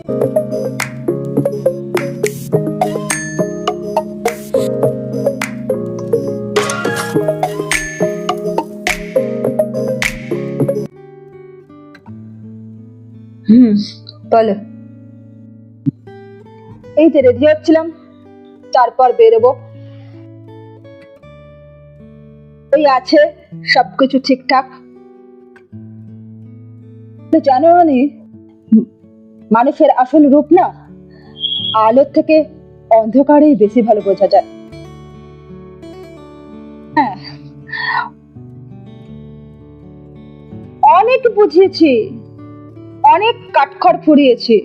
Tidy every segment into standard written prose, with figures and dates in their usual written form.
বলো। এই যে রেডি হচ্ছিলাম, তারপর বেরোবো। ওই আছে সবকিছু ঠিকঠাক। জানো অনি, মানুষের আসল রূপ না আলোর থেকে অন্ধকারেই বেশি ভালো বোঝা যায়। হ্যাঁ, অনেক বুঝিয়েছি, অনেক কাঠখড় ফুরিয়েছি,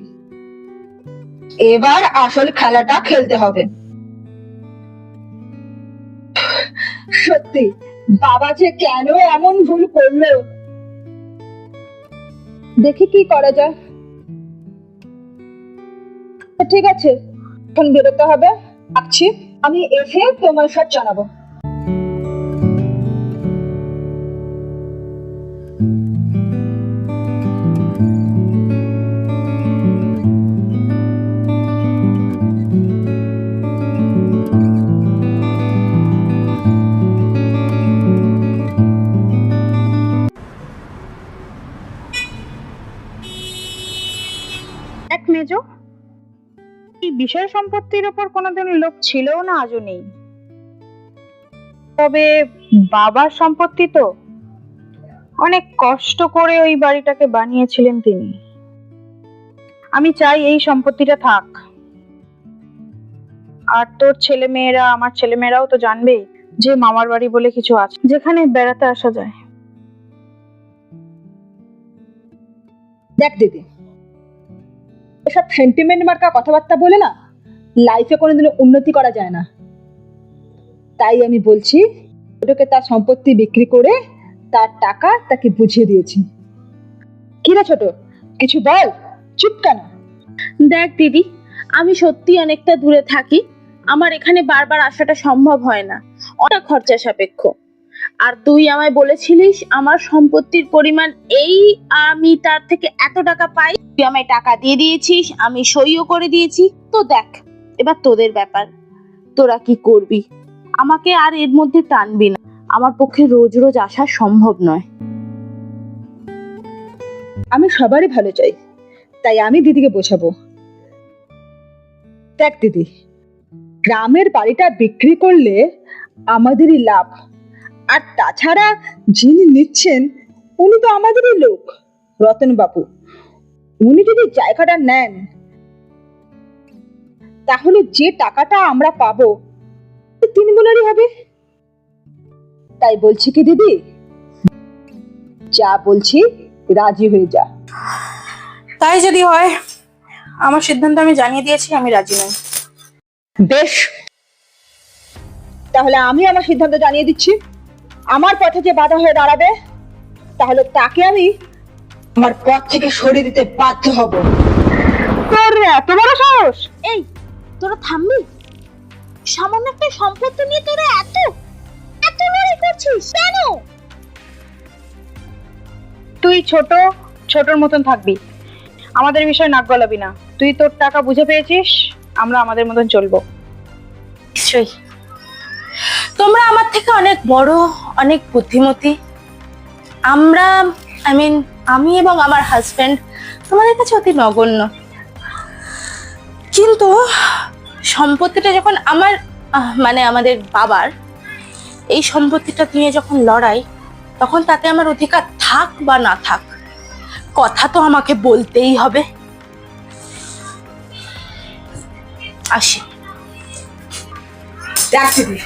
এবার আসল খেলাটা খেলতে হবে। সত্যি বাবা যে কেন এমন ভুল করলো, দেখি কি করা যায়। ঠিক আছে, এখন বেরোতে হবে, আসছি। আমি এসে তোমার সব জানাবো। এক মেজো, এই বিষয় সম্পত্তির উপর কোনোদিন লোভ ছিল না, আজও নেই। তবে বাবার সম্পত্তি তো অনেক কষ্ট করে ওই বাড়িটাকে বানিয়েছিলেন তিনি। আমি চাই এই সম্পত্তিটা থাক। আর তোর ছেলে মেয়েরা, আমার ছেলে মেয়েরাও তো জানবে যে মামার বাড়ি বলে কিছু আছে যেখানে বেড়াতে আসা যায়। দেখ দিদি, এসব সেন্টিমেন্ট মার্কা কথাবার্তা বলে না লাইফে কোনোদিনও উন্নতি করা যায় না। তাই আমি বলছি, ওটাকে তার সম্পত্তি বিক্রি করে তার টাকা তাকে বুঝিয়ে দিয়েছি। কি রে ছোট, কিছু বল, চুপ কেন? দেখ দিদি, আমি সত্যি অনেকটা দূরে থাকি, আমার এখানে বারবার আসাটা সম্ভব হয় না, অনেক খরচা সাপেক্ষ। আর তুই আমায় বলেছিলিস আমার সম্পত্তির পরিমাণ এই, আমি তার থেকে এত টাকা পাই, তুই আমায় টাকা দিয়ে দিয়েছিস, আমি সইও করে দিয়েছি। তো দেখ, এবার তোদের ব্যাপার, তোরা কি করবি। আমাকে আর এর মধ্যে টানবি না, আমার পক্ষে রোজ রোজ আসা সম্ভব নয়। আমি সবারই ভালো চাই, তাই আমি দিদিকে বোঝাবো। দেখ দিদি, গ্রামের বাড়িটা বিক্রি করলে আমাদেরই লাভ। আর তাছাড়া যিনি নিচ্ছেন উনি তো আমাদেরই লোক, রতন বাবু। উনি যদি জায়গাটা নেন তাহলে যে টাকাটা আমরা পাবো 3 গুণেরই হবে। তাই বলছি কি দিদি, যা বলছি রাজি হয়ে যা। তাই যদি হয়, আমার সিদ্ধান্ত আমি জানিয়ে দিয়েছি, আমি রাজি নই। বেশ, তাহলে আমি আমার সিদ্ধান্ত জানিয়ে দিচ্ছি। আমার পথে যে বাধা হয়ে দাঁড়াবে তাহলে তাকে আমি আমার পথ থেকে সরিয়ে দিতে বাধ্য হব। তোর এত বড় সাহস! এই, তোরা থামবি? সামান্য একটা সম্পত্তি নিয়ে তোরা এত এত লড়াই করছিস কেন? তুই ছোটর মতন থাকবি, আমাদের বিষয় নাক গলাবি না। তুই তোর টাকা বুঝে পেয়েছিস, আমরা আমাদের মতন চলবো। নিশ্চয়ই তোমরা আমার থেকে অনেক বড়, অনেক বুদ্ধিমতী। আমি এবং আমার হাজবেন্ড তোমাদের কাছে অতি নগণ্য। কিন্তু সম্পত্তিটা যখন আমাদের বাবার, এই সম্পত্তিটা নিয়ে যখন লড়াই, তখন তাতে আমার অধিকার থাক বা না থাক, কথা তো আমাকে বলতেই হবে। আসি। দেখ দিদি,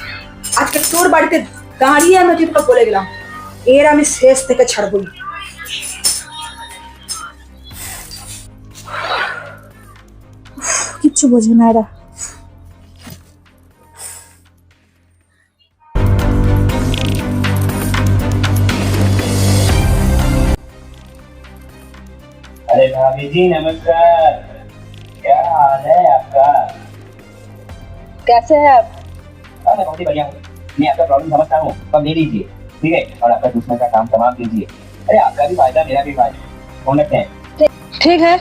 আজকে তোর বাড়িতে দাঁড়িয়ে আমি যেটা বলে গেলাম, এর আমি শেষ থেকে ছাড়বই। কিচ্ছু বোঝে না এরা। अरे भाभी जी नमस्कार, क्या हाल है आपका? कैसे है आप? मैं बहुत ही बढ़िया हूँ। मैं आपका प्रॉब्लम समझता हूँ, तो ले लीजिए, ठीक है, और आपका दूसरे का काम तमाम कीजिए। अरे आपका भी फायदा, मेरा भी फायदा, फोन रखते हैं। ठीक है।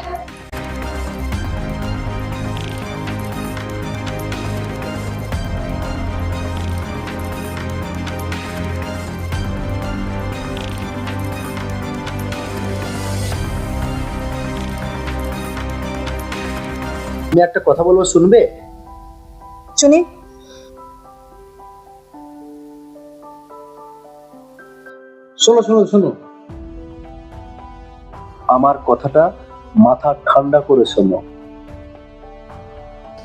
আমি একটা কথা বলবো, শুনবে? শুনি। শোনো শোনো শোনো, আমার কথাটা মাথা ঠান্ডা করে শোনো।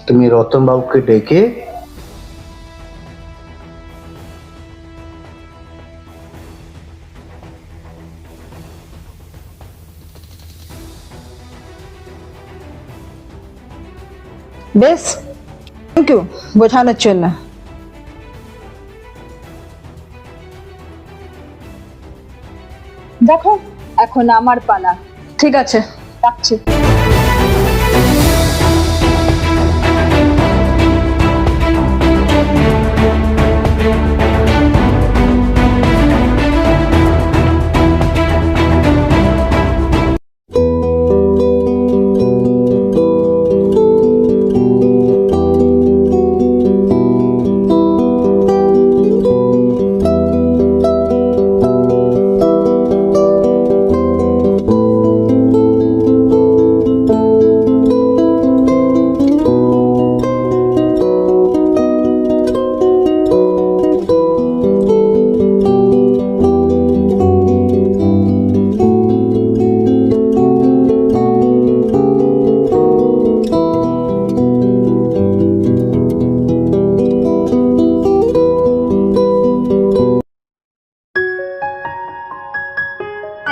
তুমি রতন বাবুকে ডেকে বেশ, থ্যাংক ইউ বোঝানোর জন্য। দেখো, এখন আমার পালা। ঠিক আছে, রাখছি।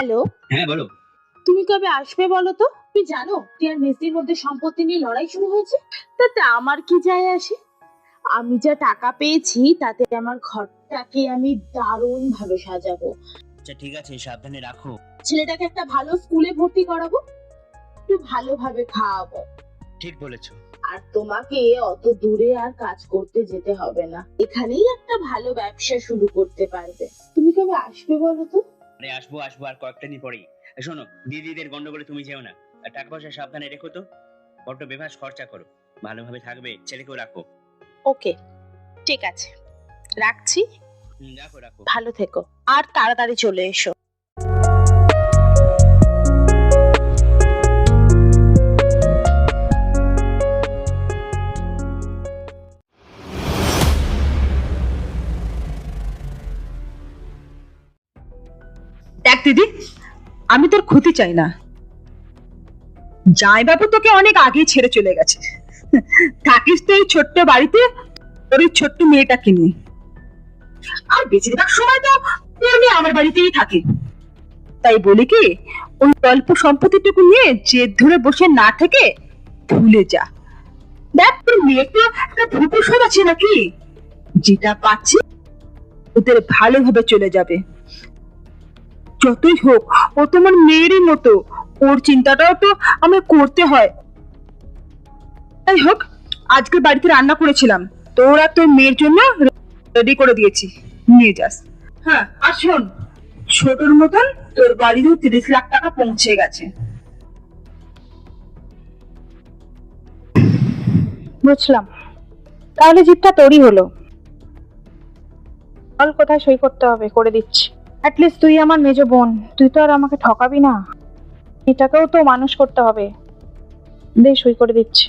হ্যালো, হ্যাঁ বলো। তুমি কবে আসবে বলো তো? তুমি জানো টিয়ার মেসির মধ্যে সম্পত্তি নিয়ে লড়াই শুরু হয়েছে? তাতে আমার কি যায় আসে? আমি যা টাকা পেয়েছি তাতে আমার ঘরটাকে আমি দারুণ ভাবে সাজাবো। আচ্ছা ঠিক আছে, সাবধানে রাখো। ছেলেটাকে একটা ভালো স্কুলে ভর্তি করাবো, একটু ভালোভাবে খাওয়াবো। ঠিক বলেছো। আর তোমাকে অত দূরে আর কাজ করতে যেতে হবে না, এখানেই একটা ভালো ব্যবসা শুরু করতে পারবে। তুমি কবে আসবে বলো তো? আরে আসবো আসবো, আর কয়েকটা দিন পরেই। শোনো, দিদিদের গন্ডগোলে তুমি যেও না, আর টাকা পয়সা সাবধানে রেখো তো। বড্ড বেভাস খরচা করো, ভালোভাবে থাকবে, ছেলেকেও রাখো। ওকে, ঠিক আছে, রাখছি। রাখো রাখো। ভালো থেকো আর তাড়াতাড়ি চলে এসো। দেখ দিদি, আমি তোর ক্ষতি চাই না। জামাইবাবু তোকে অনেক আগেই ছেড়ে চলে গেছে। থাকিস তো এই ছোট্ট বাড়িতে তোর ওই ছোট্ট মেয়েটাকে নিয়ে। আর বেশিরভাগ সময় তো তোর মেয়ে আমার বাড়িতেই থাকে। তাই বলি কি, ওই অল্প সম্পত্তিটুকু নিয়ে জেদ ধরে বসে না থেকে ভুলে যা। দেখ, তোর মেয়ের তো একটা ভূপ্রসাদ আছে নাকি, যেটা পাচ্ছি ওদের ভালোভাবে চলে যাবে। যতই হোক ও তোমার মেয়েরই মতো, ওর চিন্তাটাও তো আমার করতে হয়। যাই হোক, আজকে বাড়িতে রান্না করেছিলাম, তোর আর তোর মেয়ের জন্য রেডি করে দিয়েছি, নিয়ে যাস। হ্যাঁ, আর শোন, ছোটর মতন তোর বাড়িতেও 30 লাখ টাকা পৌঁছে গেছে। বুঝলাম, তাহলে জিপটা তোরই হলো। বল কোথায় সই করতে হবে, করে দিচ্ছি। অ্যাটলিস্ট তুই আমার মেজ বোন, তুই তো আর আমাকে ঠকাবি না। এটাকেও তো মানুষ করতে হবে। দে, সই করে দিচ্ছি।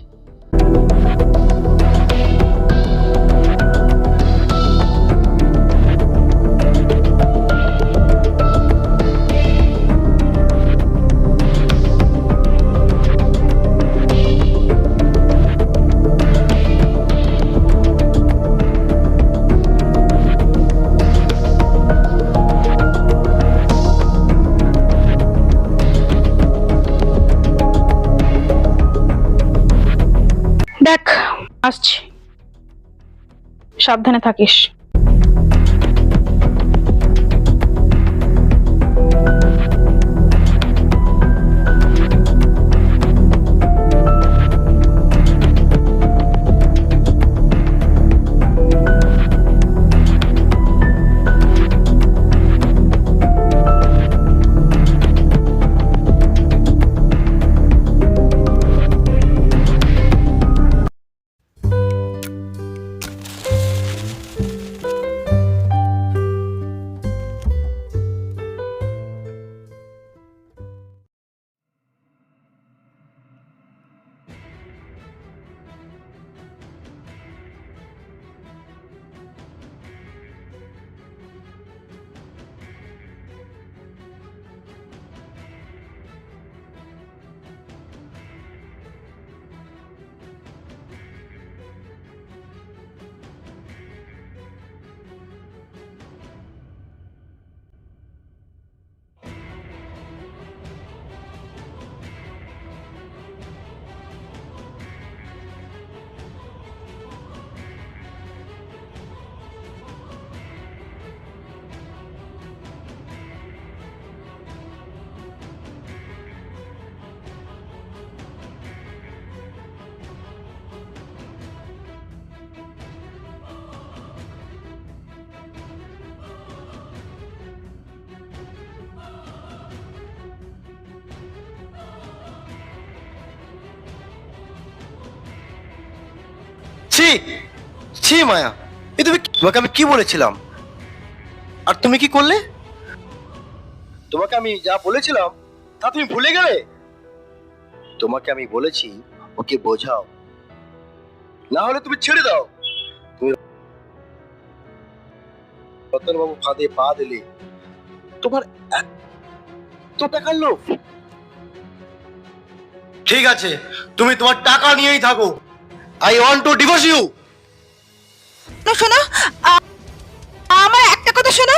দেখ, আসছি, সাবধানে থাকিস। ছি মায়া, তোমাকে আমি কি বলেছিলাম আর তুমি কি করলে? তোমাকে আমি যা বলেছিলাম তা তুমি ভুলে গেলে। তোমাকে আমি বলেছি ওকে বোঝাও, না হলে তুমি ছেড়ে দাও। তুমি রতন বাবু ফাঁদে পা দিলে। তোমার এত টাকার লোভ। ঠিক আছে, তুমি তোমার টাকা নিয়েই থাকো। I want to divorce you. শোনো, আমার একটা কথা শোনো।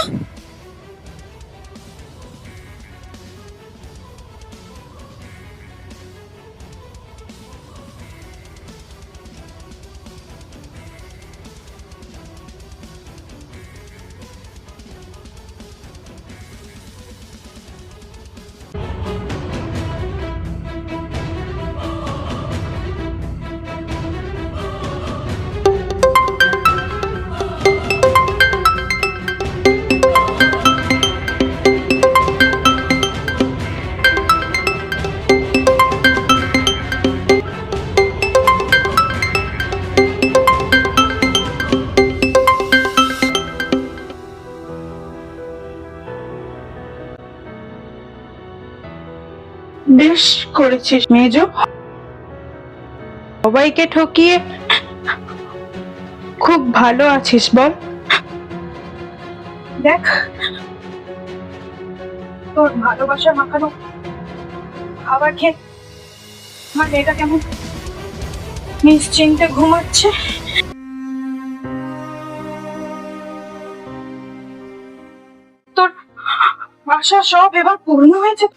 বেশ করেছিস মেজো, সবাইকে ঠকিয়ে খুব ভালো আছিস বল। দেখ, তোর ভালোবাসা মাখানো খাবার খেয়ে আমার মেয়েটা কেমন নিশ্চিন্তে ঘুমাচ্ছে। তোর আশা সব এবার পূর্ণ হয়েছে।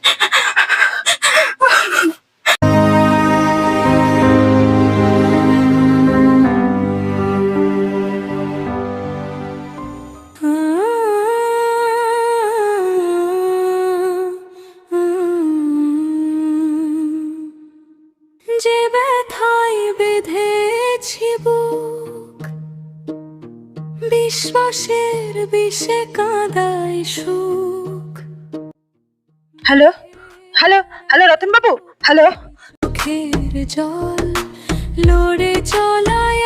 যে ব্যথায় বেঁধেছি বুক, বিশ্বাসের বিষে কাঁদায় সুখ। হ্যালো হ্যালো হ্যালো রতন বাবু, হ্যালো। চোখের জল লড়ে চলায়